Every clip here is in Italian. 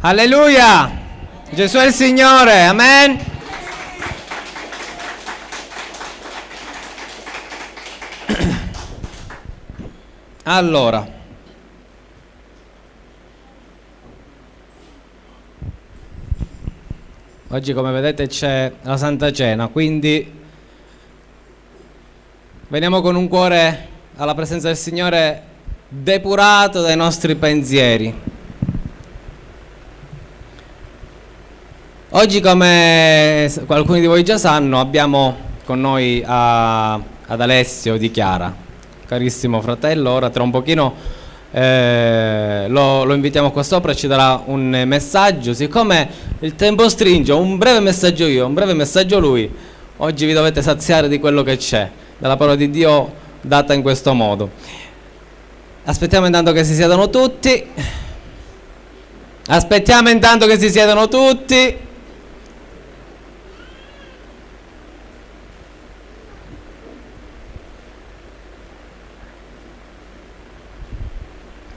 Alleluia! Gesù è il Signore, amen. Allora, oggi come vedete c'è la Santa Cena, quindi veniamo con un cuore alla presenza del Signore depurato dai nostri pensieri. Oggi, come alcuni di voi già sanno, abbiamo con noi ad Alessio Di Chiara, carissimo fratello. Ora tra un pochino lo invitiamo qua sopra e ci darà un messaggio. Siccome il tempo stringe, un breve messaggio io, un breve messaggio lui. Oggi vi dovete saziare di quello che c'è, della parola di Dio data in questo modo. Aspettiamo intanto che si siedano tutti. Aspettiamo intanto che si siedano tutti.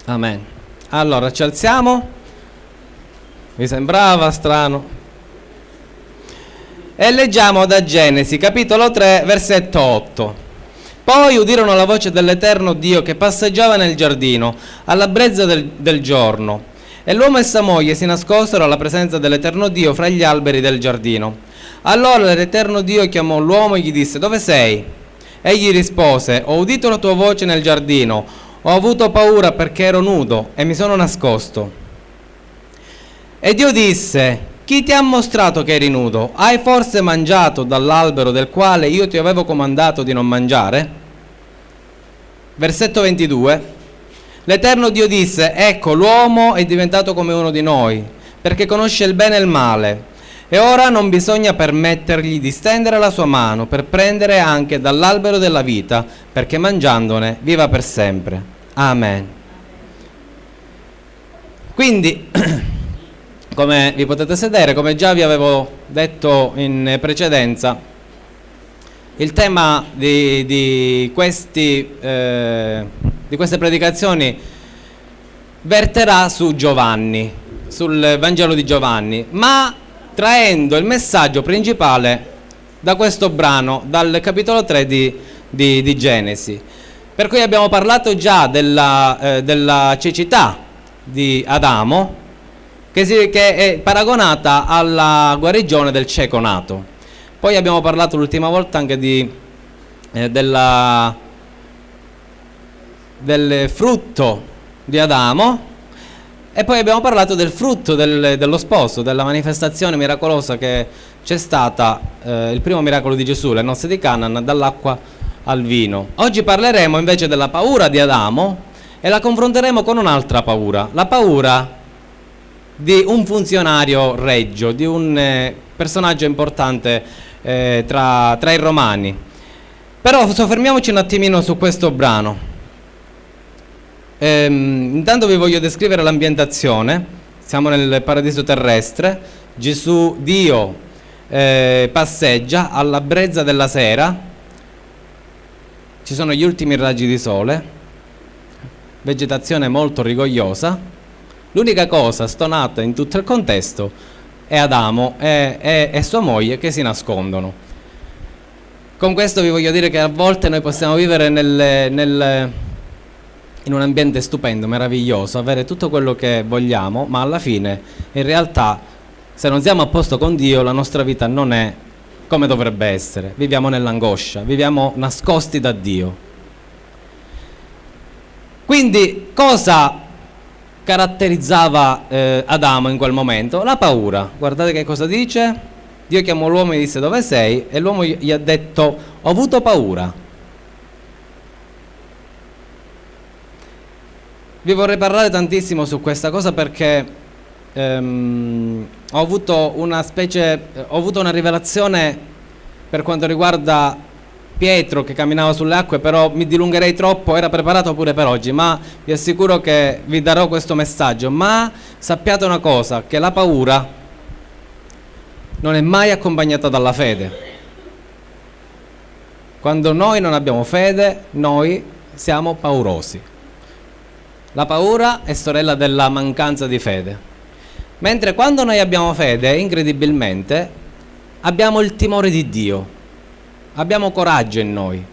Amen. Allora ci alziamo. Vi sembrava strano? E leggiamo da Genesi capitolo 3 versetto 8. Poi udirono la voce dell'Eterno Dio che passeggiava nel giardino alla brezza del giorno, e l'uomo e sua moglie si nascosero alla presenza dell'Eterno Dio fra gli alberi del giardino. Allora l'Eterno Dio chiamò l'uomo e gli disse: dove sei? Egli rispose: ho udito la tua voce nel giardino, ho avuto paura perché ero nudo e mi sono nascosto. E Dio disse: chi ti ha mostrato che eri nudo? Hai forse mangiato dall'albero del quale io ti avevo comandato di non mangiare? Versetto 22. L'Eterno Dio disse: ecco, l'uomo è diventato come uno di noi, perché conosce il bene e il male. E ora non bisogna permettergli di stendere la sua mano per prendere anche dall'albero della vita, perché mangiandone viva per sempre. Amen. Quindi, come vi potete sedere, come già vi avevo detto in precedenza, il tema di queste predicazioni verterà su Giovanni, sul Vangelo di Giovanni, ma traendo il messaggio principale da questo brano, dal capitolo 3 di Genesi. Per cui abbiamo parlato già della cecità di Adamo, che è paragonata alla guarigione del cieco nato. Poi abbiamo parlato l'ultima volta anche del frutto di Adamo, e poi abbiamo parlato del frutto dello sposo, della manifestazione miracolosa che c'è stata, il primo miracolo di Gesù, le nozze di Canaan, dall'acqua al vino. Oggi parleremo invece della paura di Adamo e la confronteremo con un'altra paura, la paura di un funzionario regio, di un personaggio importante tra i romani. Però soffermiamoci un attimino su questo brano. Intanto vi voglio descrivere l'ambientazione. Siamo nel paradiso terrestre. Gesù, Dio, passeggia alla brezza della sera. Ci sono gli ultimi raggi di sole, vegetazione molto rigogliosa. L'unica cosa stonata in tutto il contesto è Adamo e sua moglie che si nascondono. Con questo vi voglio dire che a volte noi possiamo vivere in un ambiente stupendo, meraviglioso, avere tutto quello che vogliamo, ma alla fine, in realtà, se non siamo a posto con Dio, la nostra vita non è come dovrebbe essere. Viviamo nell'angoscia, viviamo nascosti da Dio. Quindi, cosa caratterizzava Adamo in quel momento? La paura. Guardate che cosa dice. Dio chiamò l'uomo e gli disse: dove sei? E l'uomo gli ha detto: ho avuto paura. Vi vorrei parlare tantissimo su questa cosa perché ho avuto una rivelazione per quanto riguarda Pietro che camminava sulle acque, però mi dilungherei troppo, era preparato pure per oggi, ma vi assicuro che vi darò questo messaggio. Ma sappiate una cosa, che la paura non è mai accompagnata dalla fede. Quando noi non abbiamo fede, noi siamo paurosi. La paura è sorella della mancanza di fede. Mentre quando noi abbiamo fede, incredibilmente, abbiamo il timore di Dio, abbiamo coraggio in noi.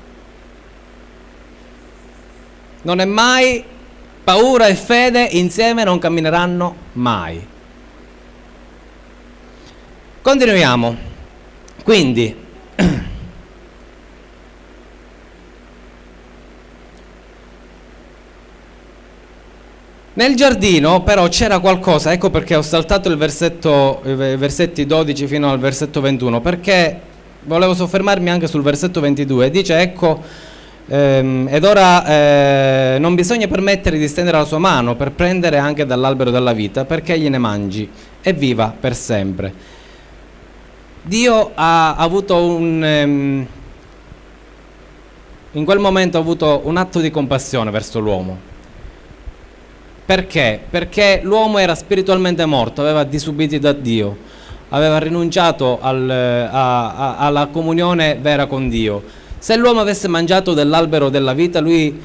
Non è mai paura e fede insieme, non cammineranno mai. Continuiamo. Quindi nel giardino però c'era qualcosa, ecco perché ho saltato i versetti 12 fino al versetto 21, perché volevo soffermarmi anche sul versetto 22. Dice, ecco, ed ora non bisogna permettere di stendere la sua mano per prendere anche dall'albero della vita, perché egli ne mangi e viva per sempre. Dio ha avuto in quel momento ha avuto un atto di compassione verso l'uomo. Perché? Perché l'uomo era spiritualmente morto, aveva disubbidito da Dio, aveva rinunciato alla comunione vera con Dio. Se l'uomo avesse mangiato dell'albero della vita, lui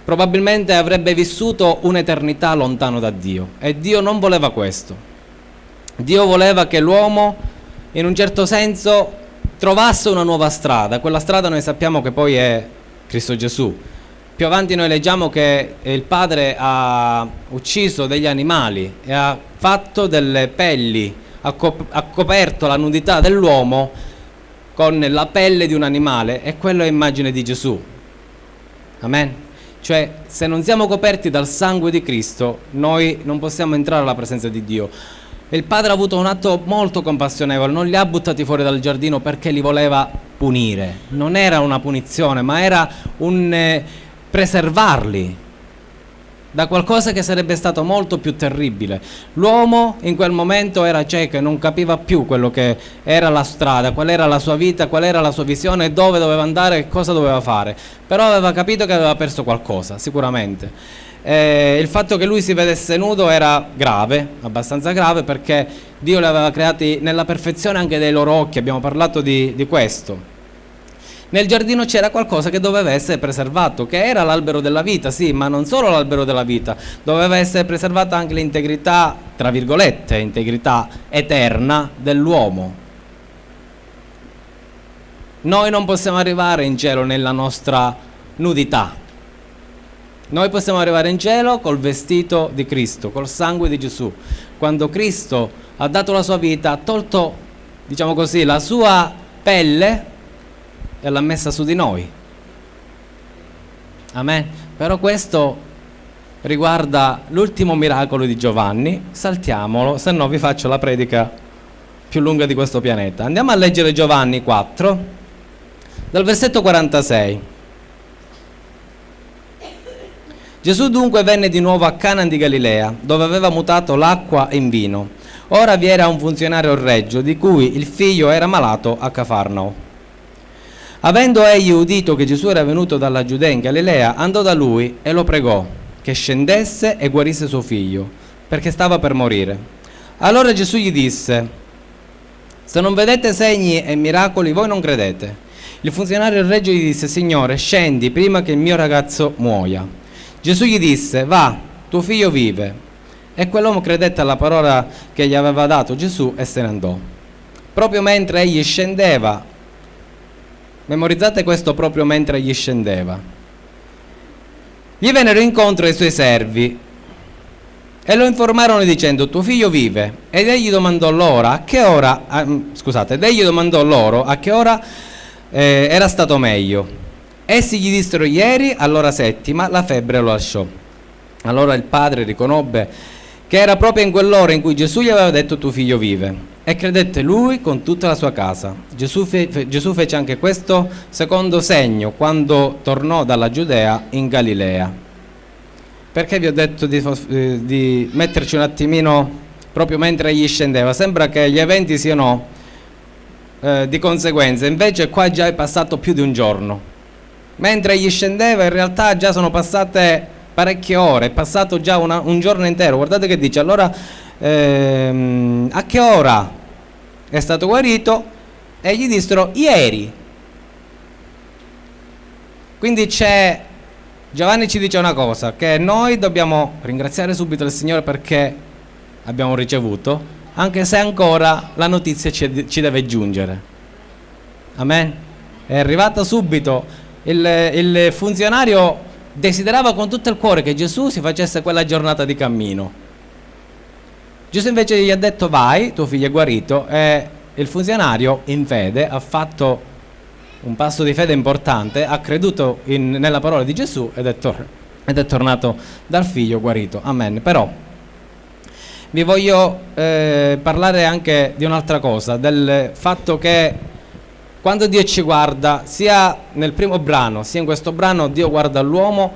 probabilmente avrebbe vissuto un'eternità lontano da Dio, e Dio non voleva questo. Dio voleva che l'uomo, in un certo senso, trovasse una nuova strada. Quella strada noi sappiamo che poi è Cristo Gesù. Più avanti noi leggiamo che il Padre ha ucciso degli animali e ha fatto delle pelli, ha coperto la nudità dell'uomo con la pelle di un animale, e quello è immagine di Gesù. Amen. Cioè, se non siamo coperti dal sangue di Cristo, noi non possiamo entrare alla presenza di Dio. Il Padre ha avuto un atto molto compassionevole, non li ha buttati fuori dal giardino perché li voleva punire. Non era una punizione, ma era un preservarli da qualcosa che sarebbe stato molto più terribile. L'uomo in quel momento era cieco e non capiva più quello che era la strada, qual era la sua vita, qual era la sua visione, dove doveva andare e cosa doveva fare. Però aveva capito che aveva perso qualcosa, sicuramente. Il fatto che lui si vedesse nudo era grave, abbastanza grave, perché Dio li aveva creati nella perfezione anche dei loro occhi. Abbiamo parlato di questo. Nel giardino c'era qualcosa che doveva essere preservato, che era l'albero della vita, sì, ma non solo l'albero della vita, doveva essere preservata anche l'integrità, tra virgolette, integrità eterna dell'uomo. Noi non possiamo arrivare in cielo nella nostra nudità. Noi possiamo arrivare in cielo col vestito di Cristo, col sangue di Gesù. Quando Cristo ha dato la sua vita, ha tolto, diciamo così, la sua pelle e l'ha messa su di noi. Amen. Però questo riguarda l'ultimo miracolo di Giovanni. Saltiamolo, se no vi faccio la predica più lunga di questo pianeta. Andiamo a leggere Giovanni 4, dal versetto 46. Gesù dunque venne di nuovo a Cana di Galilea, dove aveva mutato l'acqua in vino. Ora vi era un funzionario reggio, di cui il figlio era malato a Cafarnao. Avendo egli udito che Gesù era venuto dalla Giudea in Galilea, andò da lui e lo pregò che scendesse e guarisse suo figlio, perché stava per morire. Allora Gesù gli disse: se non vedete segni e miracoli, voi non credete. Il funzionario regio gli disse: Signore, scendi prima che il mio ragazzo muoia. Gesù gli disse: va, tuo figlio vive. E quell'uomo credette alla parola che gli aveva dato Gesù e se ne andò. Proprio mentre egli scendeva, memorizzate questo, proprio mentre egli scendeva, gli vennero incontro i suoi servi e lo informarono dicendo: tuo figlio vive. Ed egli domandò loro a che ora era stato meglio. Essi gli dissero: ieri all'ora settima la febbre lo lasciò. Allora il padre riconobbe che era proprio in quell'ora in cui Gesù gli aveva detto: tuo figlio vive. E credette lui con tutta la sua casa. Gesù fece anche questo secondo segno quando tornò dalla Giudea in Galilea. Perché vi ho detto di metterci un attimino proprio mentre egli scendeva? Sembra che gli eventi siano di conseguenza, invece qua già è passato più di un giorno. Mentre egli scendeva, in realtà già sono passate parecchie ore, è passato già un giorno intero. Guardate che dice: allora a che ora è stato guarito? E gli dissero: ieri. Quindi Giovanni ci dice una cosa, che noi dobbiamo ringraziare subito il Signore perché abbiamo ricevuto, anche se ancora la notizia ci deve giungere. Amen? È arrivata subito. Il funzionario desiderava con tutto il cuore che Gesù si facesse quella giornata di cammino. Gesù invece gli ha detto: vai, tuo figlio è guarito. E il funzionario, in fede, ha fatto un passo di fede importante, ha creduto nella parola di Gesù ed è tornato dal figlio guarito. Amen. Però vi voglio parlare anche di un'altra cosa, del fatto che quando Dio ci guarda, sia nel primo brano sia in questo brano, Dio guarda l'uomo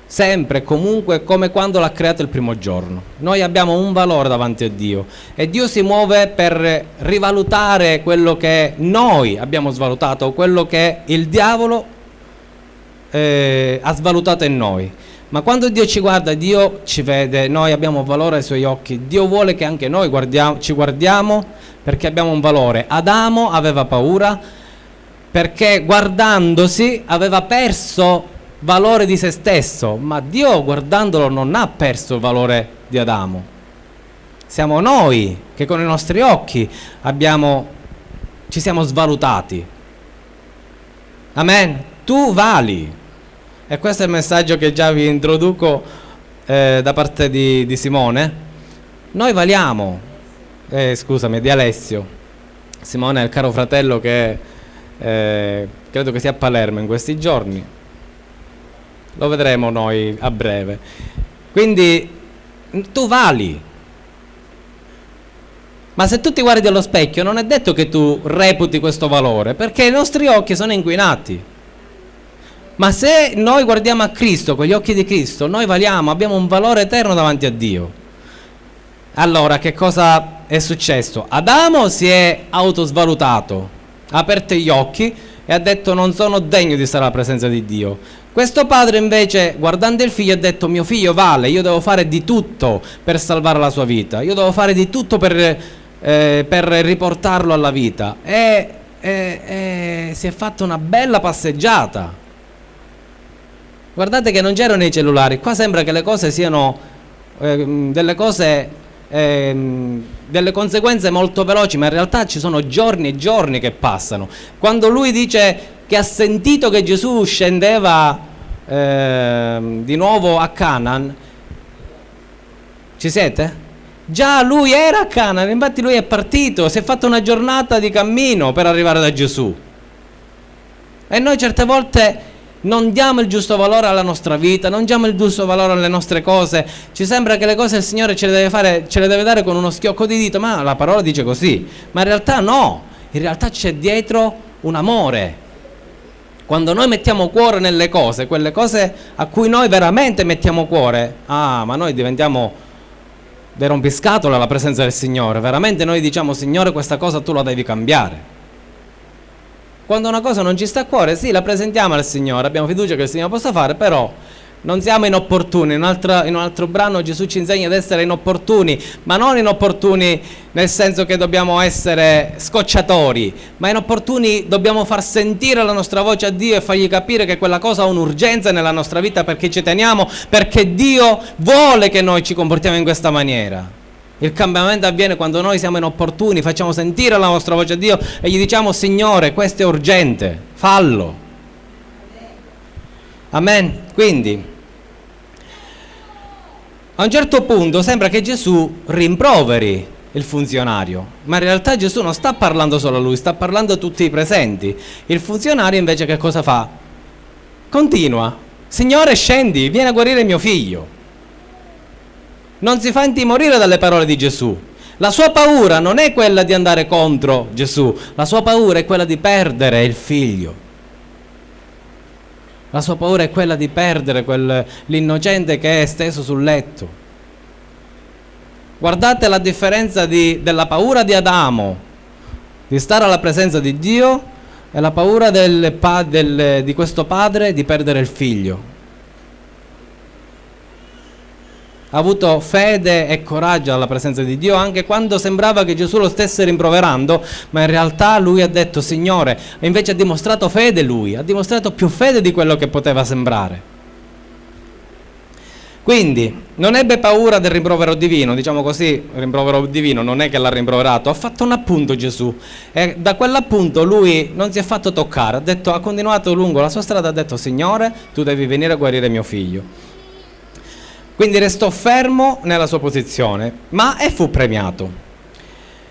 sempre e comunque come quando l'ha creato il primo giorno. Noi abbiamo un valore davanti a Dio e Dio si muove per rivalutare quello che noi abbiamo svalutato, quello che il diavolo ha svalutato in noi. Ma quando Dio ci guarda, Dio ci vede, noi abbiamo valore ai suoi occhi. Dio vuole che anche noi ci guardiamo, perché abbiamo un valore. Adamo aveva paura perché guardandosi aveva perso valore di se stesso, ma Dio guardandolo non ha perso il valore di Adamo. Siamo noi che con i nostri occhi ci siamo svalutati. Amen. Tu vali. E questo è il messaggio che già vi introduco da parte di Simone. Noi valiamo. Scusami, di Alessio. Simone è il caro fratello che credo che sia a Palermo in questi giorni. Lo vedremo noi a breve. Quindi tu vali. Ma se tu ti guardi allo specchio non è detto che tu reputi questo valore, perché i nostri occhi sono inquinati. Ma se noi guardiamo a Cristo con gli occhi di Cristo, noi valiamo, abbiamo un valore eterno davanti a Dio. Allora che cosa è successo? Adamo si è autosvalutato, ha aperto gli occhi e ha detto: non sono degno di stare alla presenza di Dio. Questo padre invece, guardando il figlio, ha detto: mio figlio vale, io devo fare di tutto per salvare la sua vita, io devo fare di tutto per riportarlo alla vita. E si è fatta una bella passeggiata. Guardate che non c'erano i cellulari, qua sembra che le cose siano delle conseguenze molto veloci, ma in realtà ci sono giorni e giorni che passano. Quando lui dice che ha sentito che Gesù scendeva di nuovo a Canaan, ci siete? Già lui era a Canaan, infatti lui è partito, si è fatto una giornata di cammino per arrivare da Gesù. E noi certe volte non diamo il giusto valore alla nostra vita, non diamo il giusto valore alle nostre cose. Ci sembra che le cose il Signore ce le deve dare con uno schiocco di dito, ma la parola dice così. Ma in realtà no, in realtà c'è dietro un amore. Quando noi mettiamo cuore nelle cose, quelle cose a cui noi veramente mettiamo cuore, ma noi diventiamo dei rompiscatole alla presenza del Signore. Veramente noi diciamo: Signore, questa cosa tu la devi cambiare. Quando una cosa non ci sta a cuore, sì, la presentiamo al Signore, abbiamo fiducia che il Signore possa fare, però non siamo inopportuni. In un altro brano Gesù ci insegna ad essere inopportuni, ma non inopportuni nel senso che dobbiamo essere scocciatori, ma inopportuni dobbiamo far sentire la nostra voce a Dio e fargli capire che quella cosa ha un'urgenza nella nostra vita, perché ci teniamo, perché Dio vuole che noi ci comportiamo in questa maniera. Il cambiamento avviene quando noi siamo inopportuni, facciamo sentire la nostra voce a Dio e gli diciamo: Signore, questo è urgente, fallo. Amen. Quindi a un certo punto sembra che Gesù rimproveri il funzionario, ma in realtà Gesù non sta parlando solo a lui, sta parlando a tutti i presenti. Il funzionario invece che cosa fa? Continua: Signore, scendi, vieni a guarire mio figlio. Non si fa intimorire dalle parole di Gesù. La sua paura non è quella di andare contro Gesù, la sua paura è quella di perdere il figlio. La sua paura è quella di perdere l'innocente che è steso sul letto. Guardate la differenza della paura di Adamo di stare alla presenza di Dio e la paura di questo padre di perdere il figlio. Ha avuto fede e coraggio alla presenza di Dio anche quando sembrava che Gesù lo stesse rimproverando, ma in realtà lui ha detto: Signore, e invece ha dimostrato fede. Lui ha dimostrato più fede di quello che poteva sembrare. Quindi non ebbe paura del rimprovero divino, diciamo così, il rimprovero divino non è che l'ha rimproverato, ha fatto un appunto Gesù e da quell'appunto lui non si è fatto toccare, ha continuato lungo la sua strada, ha detto: Signore, tu devi venire a guarire mio figlio. Quindi restò fermo nella sua posizione, e fu premiato.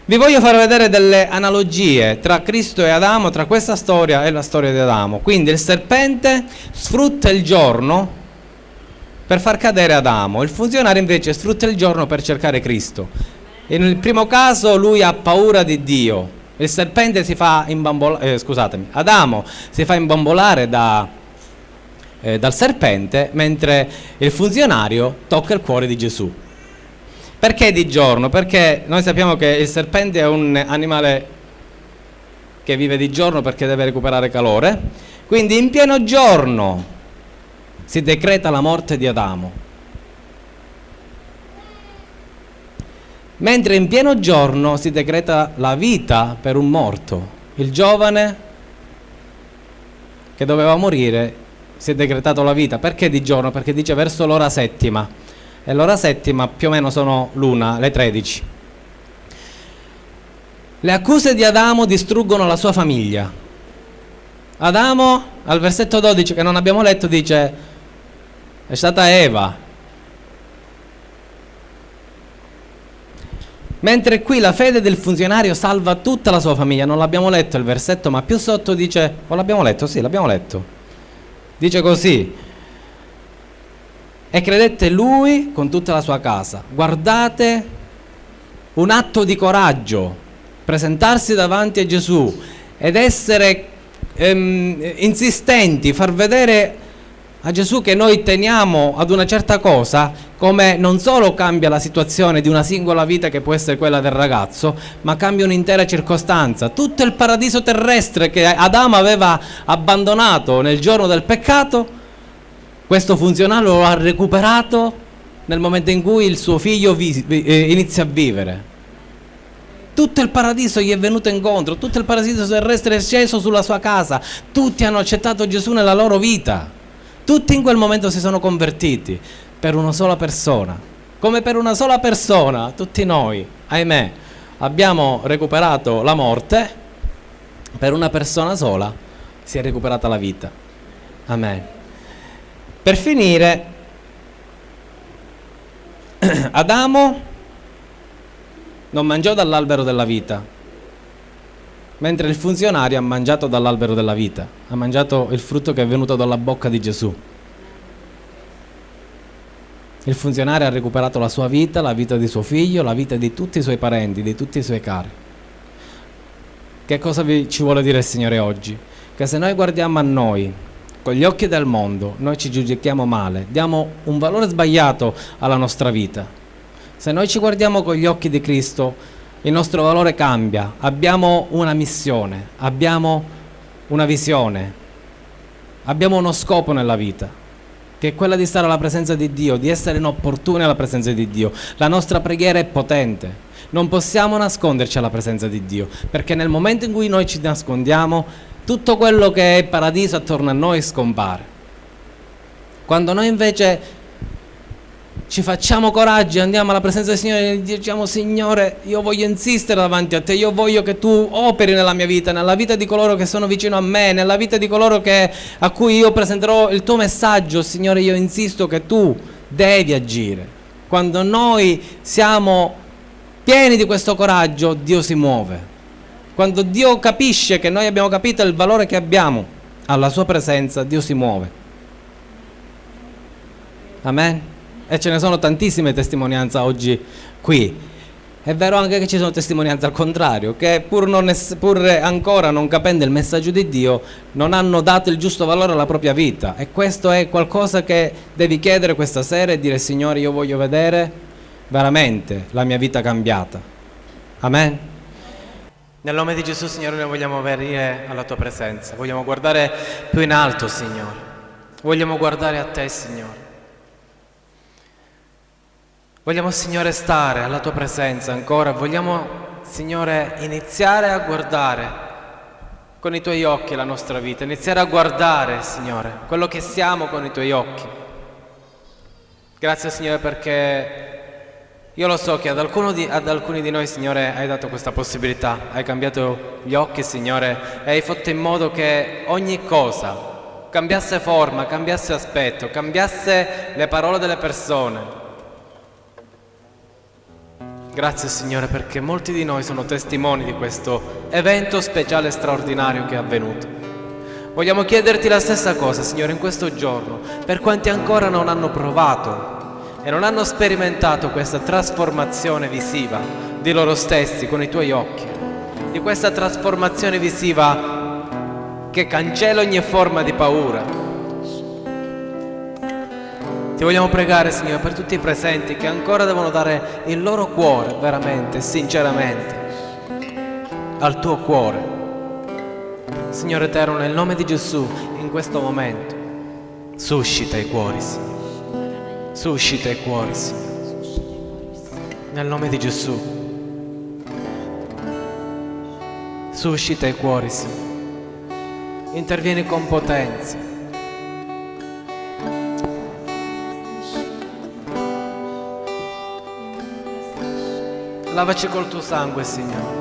Vi voglio far vedere delle analogie tra Cristo e Adamo, tra questa storia e la storia di Adamo. Quindi il serpente sfrutta il giorno per far cadere Adamo, il funzionario invece sfrutta il giorno per cercare Cristo. Nel primo caso lui ha paura di Dio, il serpente si fa Adamo si fa imbambolare dal serpente, mentre il funzionario tocca il cuore di Gesù. Perché di giorno? Perché noi sappiamo che il serpente è un animale che vive di giorno perché deve recuperare calore, quindi in pieno giorno si decreta la morte di Adamo, mentre in pieno giorno si decreta la vita per un morto. Il giovane che doveva morire, si è decretato la vita. Perché di giorno? Perché dice verso l'ora settima, e l'ora settima più o meno sono le 13. Le accuse di Adamo distruggono la sua famiglia. Adamo, al versetto 12 che non abbiamo letto, dice: è stata Eva. Mentre qui la fede del funzionario salva tutta la sua famiglia. Non l'abbiamo letto il versetto, ma più sotto dice, o l'abbiamo letto? Sì, l'abbiamo letto. Dice così: e credette lui con tutta la sua casa. Guardate, un atto di coraggio, presentarsi davanti a Gesù ed essere insistenti, far vedere a Gesù che noi teniamo ad una certa cosa, come non solo cambia la situazione di una singola vita che può essere quella del ragazzo, ma cambia un'intera circostanza. Tutto il paradiso terrestre che Adamo aveva abbandonato nel giorno del peccato, questo funzionario lo ha recuperato nel momento in cui il suo figlio inizia a vivere. Tutto il paradiso gli è venuto incontro, tutto il paradiso terrestre è sceso sulla sua casa, tutti hanno accettato Gesù nella loro vita. Tutti in quel momento si sono convertiti per una sola persona. Come per una sola persona, tutti noi, ahimè, abbiamo recuperato la morte, per una persona sola si è recuperata la vita. Amen. Per finire, Adamo non mangiò dall'albero della vita, mentre il funzionario ha mangiato dall'albero della vita, ha mangiato il frutto che è venuto dalla bocca di Gesù. Il funzionario ha recuperato la sua vita, la vita di suo figlio, la vita di tutti i suoi parenti, di tutti i suoi cari. Che cosa ci vuole dire il Signore oggi? Che se noi guardiamo a noi con gli occhi del mondo, noi ci giudichiamo male, diamo un valore sbagliato alla nostra vita. Se noi ci guardiamo con gli occhi di Cristo, il nostro valore cambia, abbiamo una missione, abbiamo una visione, abbiamo uno scopo nella vita, che è quella di stare alla presenza di Dio, di essere inopportuni alla presenza di Dio. La nostra preghiera è potente, non possiamo nasconderci alla presenza di Dio, perché nel momento in cui noi ci nascondiamo, tutto quello che è paradiso attorno a noi scompare. Quando noi invece ci facciamo coraggio e andiamo alla presenza del Signore e diciamo: Signore, io voglio insistere davanti a te, io voglio che tu operi nella mia vita, nella vita di coloro che sono vicino a me, nella vita di coloro a cui io presenterò il tuo messaggio. Signore, io insisto che tu devi agire. Quando noi siamo pieni di questo coraggio, Dio si muove. Quando Dio capisce che noi abbiamo capito il valore che abbiamo alla sua presenza, Dio si muove. Amen. E ce ne sono tantissime testimonianze oggi qui. È vero anche che ci sono testimonianze al contrario, che pur ancora non capendo il messaggio di Dio, non hanno dato il giusto valore alla propria vita. E questo è qualcosa che devi chiedere questa sera e dire: Signore, io voglio vedere veramente la mia vita cambiata. Amen. Nel nome di Gesù, Signore, noi vogliamo venire alla tua presenza, vogliamo guardare più in alto, Signore, vogliamo guardare a te, Signore. Vogliamo, Signore, stare alla tua presenza ancora, vogliamo, Signore, iniziare a guardare con i tuoi occhi la nostra vita, iniziare a guardare, Signore, quello che siamo con i tuoi occhi. Grazie Signore perché io lo so che ad alcuni di noi, Signore, hai dato questa possibilità, hai cambiato gli occhi, Signore, e hai fatto in modo che ogni cosa cambiasse forma, cambiasse aspetto, cambiasse le parole delle persone. Grazie Signore perché molti di noi sono testimoni di questo evento speciale e straordinario che è avvenuto. Vogliamo chiederti la stessa cosa, Signore, in questo giorno, per quanti ancora non hanno provato e non hanno sperimentato questa trasformazione visiva di loro stessi con i tuoi occhi, di questa trasformazione visiva che cancella ogni forma di paura. Ti vogliamo pregare, Signore, per tutti i presenti che ancora devono dare il loro cuore veramente, sinceramente, al tuo cuore. Signore Eterno, nel nome di Gesù, in questo momento, suscita i cuori, Signore. Suscita i cuori, Signore, nel nome di Gesù. Suscita i cuori, Signore. Intervieni con potenza. Lavaci col tuo sangue, Signore.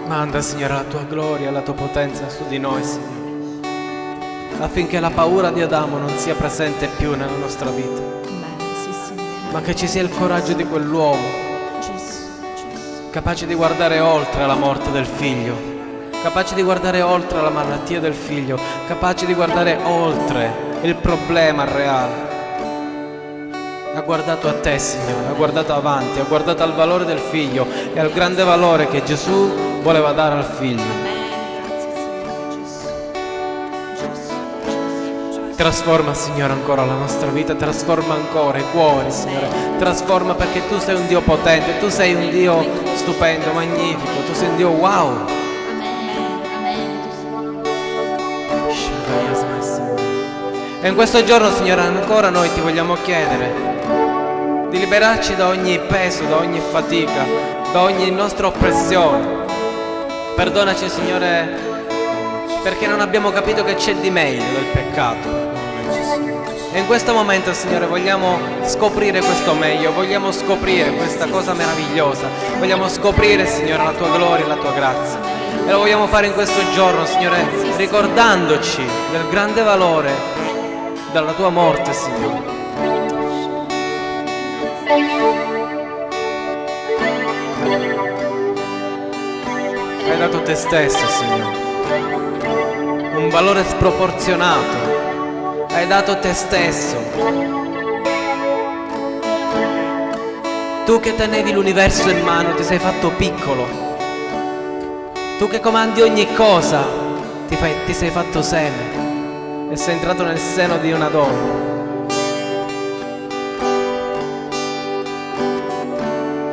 Manda, Signore, la tua gloria e la tua potenza su di noi, Signore, affinché la paura di Adamo non sia presente più nella nostra vita, ma che ci sia il coraggio di quell'uomo, capace di guardare oltre la morte del figlio, capace di guardare oltre la malattia del figlio, capace di guardare oltre il problema reale. Ha guardato a te, Signore, ha guardato avanti, ha guardato al valore del figlio e al grande valore che Gesù voleva dare al figlio. Trasforma, Signore, ancora la nostra vita, trasforma ancora i cuori, Signore, trasforma, perché tu sei un Dio potente, tu sei un Dio stupendo, magnifico, tu sei un Dio wow. E in questo giorno, Signore, ancora noi ti vogliamo chiedere di liberarci da ogni peso, da ogni fatica, da ogni nostra oppressione. Perdonaci, Signore, perché non abbiamo capito che c'è di meglio del peccato. E in questo momento, Signore, vogliamo scoprire questo meglio, vogliamo scoprire questa cosa meravigliosa, vogliamo scoprire, Signore, la tua gloria e la tua grazia. E lo vogliamo fare in questo giorno, Signore, ricordandoci del grande valore della tua morte, Signore. Hai dato te stesso, Signore, un valore sproporzionato. Hai dato te stesso. Tu che tenevi l'universo in mano ti sei fatto piccolo. Tu che comandi ogni cosa ti sei fatto seme e sei entrato nel seno di una donna.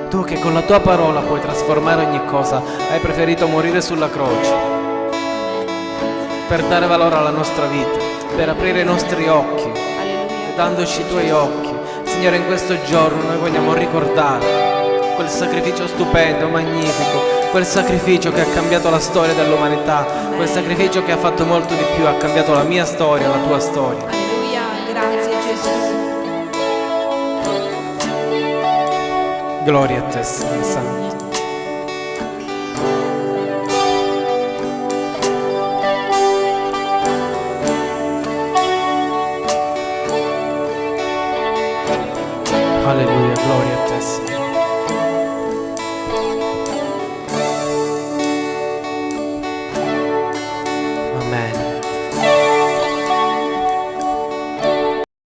Tu che con la tua parola puoi trasformare ogni cosa, hai preferito morire sulla croce per dare valore alla nostra vita, per aprire i nostri occhi, dandoci i tuoi occhi. Signore, in questo giorno noi vogliamo ricordare quel sacrificio stupendo, magnifico, quel sacrificio che ha cambiato la storia dell'umanità, quel sacrificio che ha fatto molto di più, ha cambiato la mia storia, la tua storia. Alleluia, grazie Gesù. Gloria a te, Signore Santo. Alleluia, gloria a te, Signore.